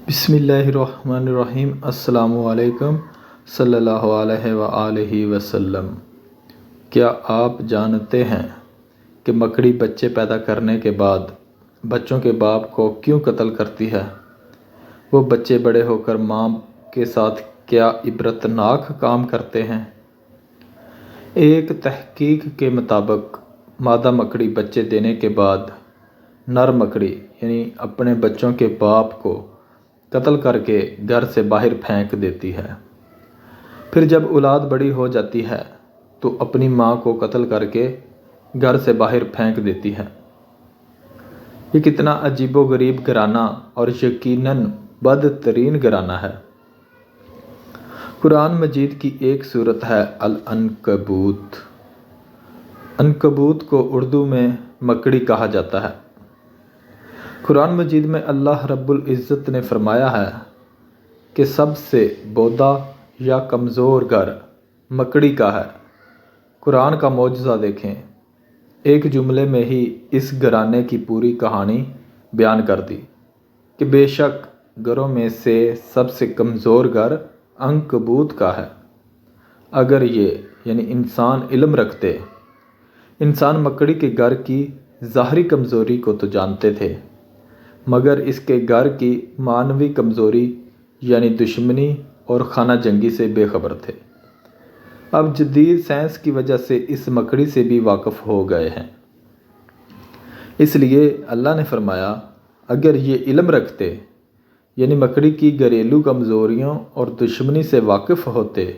بسم اللہ الرحمن الرحیم۔ السلام علیکم صلی اللہ علیہ وآلہ وسلم۔ کیا آپ جانتے ہیں کہ مکڑی بچے پیدا کرنے کے بعد بچوں کے باپ کو کیوں قتل کرتی ہے؟ وہ بچے بڑے ہو کر ماں کے ساتھ کیا عبرتناک کام کرتے ہیں؟ ایک تحقیق کے مطابق مادہ مکڑی بچے دینے کے بعد نر مکڑی یعنی اپنے بچوں کے باپ کو قتل کر کے گھر سے باہر پھینک دیتی ہے۔ پھر جب اولاد بڑی ہو جاتی ہے تو اپنی ماں کو قتل کر کے گھر سے باہر پھینک دیتی ہے۔ یہ کتنا عجیب و غریب گھرانہ اور یقیناً بدترین گھرانہ ہے۔ قرآن مجید کی ایک سورت ہے العنکبوت۔ عنکبوت کو اردو میں مکڑی کہا جاتا ہے۔ قرآن مجید میں اللہ رب العزت نے فرمایا ہے کہ سب سے بودا یا کمزور گھر مکڑی کا ہے۔ قرآن کا معجزہ دیکھیں، ایک جملے میں ہی اس گھرانے کی پوری کہانی بیان کر دی کہ بے شک گھروں میں سے سب سے کمزور گھر عنکبوت کا ہے۔ اگر یہ یعنی انسان علم رکھتے، انسان مکڑی کے گھر کی ظاہری کمزوری کو تو جانتے تھے، مگر اس کے گھر کی معنوی کمزوری یعنی دشمنی اور خانہ جنگی سے بے خبر تھے۔ اب جدید سائنس کی وجہ سے اس مکڑی سے بھی واقف ہو گئے ہیں۔ اس لیے اللہ نے فرمایا اگر یہ علم رکھتے یعنی مکڑی کی گھریلو کمزوریوں اور دشمنی سے واقف ہوتے،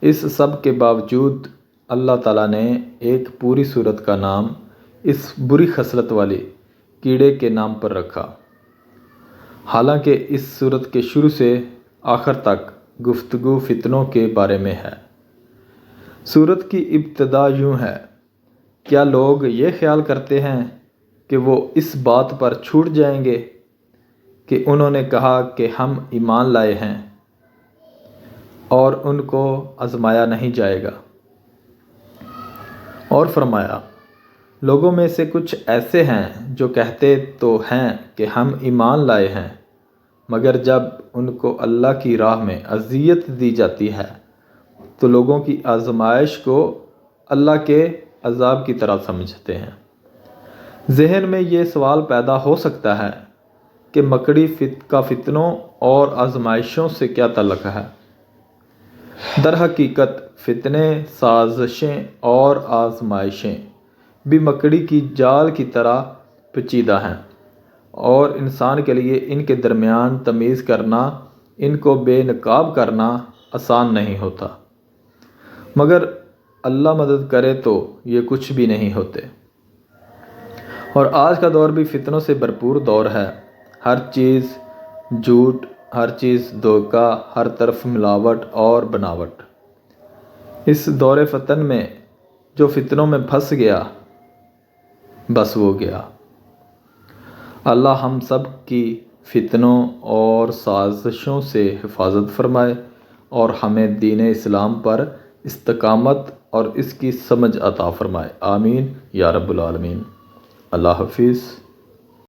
اس سب کے باوجود اللہ تعالیٰ نے ایک پوری سورت کا نام اس بری خصلت والے کیڑے کے نام پر رکھا، حالانکہ اس سورت کے شروع سے آخر تک گفتگو فتنوں کے بارے میں ہے۔ سورت کی ابتدا یوں ہے، کیا لوگ یہ خیال کرتے ہیں کہ وہ اس بات پر چھوٹ جائیں گے کہ انہوں نے کہا کہ ہم ایمان لائے ہیں اور ان کو آزمایا نہیں جائے گا؟ اور فرمایا لوگوں میں سے کچھ ایسے ہیں جو کہتے تو ہیں کہ ہم ایمان لائے ہیں، مگر جب ان کو اللہ کی راہ میں اذیت دی جاتی ہے تو لوگوں کی آزمائش کو اللہ کے عذاب کی طرح سمجھتے ہیں۔ ذہن میں یہ سوال پیدا ہو سکتا ہے کہ مکڑی کا فتنوں اور آزمائشوں سے کیا تعلق ہے؟ در حقیقت فتنے، سازشیں اور آزمائشیں بھی مکڑی کی جال کی طرح پیچیدہ ہیں، اور انسان کے لیے ان کے درمیان تمیز کرنا، ان کو بے نقاب کرنا آسان نہیں ہوتا، مگر اللہ مدد کرے تو یہ کچھ بھی نہیں ہوتے۔ اور آج کا دور بھی فتنوں سے بھرپور دور ہے۔ ہر چیز جھوٹ، ہر چیز دھوکہ، ہر طرف ملاوٹ اور بناوٹ۔ اس دور فتن میں جو فتنوں میں پھنس گیا بس وہ گیا۔ اللہ ہم سب کی فتنوں اور سازشوں سے حفاظت فرمائے اور ہمیں دین اسلام پر استقامت اور اس کی سمجھ عطا فرمائے۔ آمین یا رب العالمین۔ اللہ حافظ۔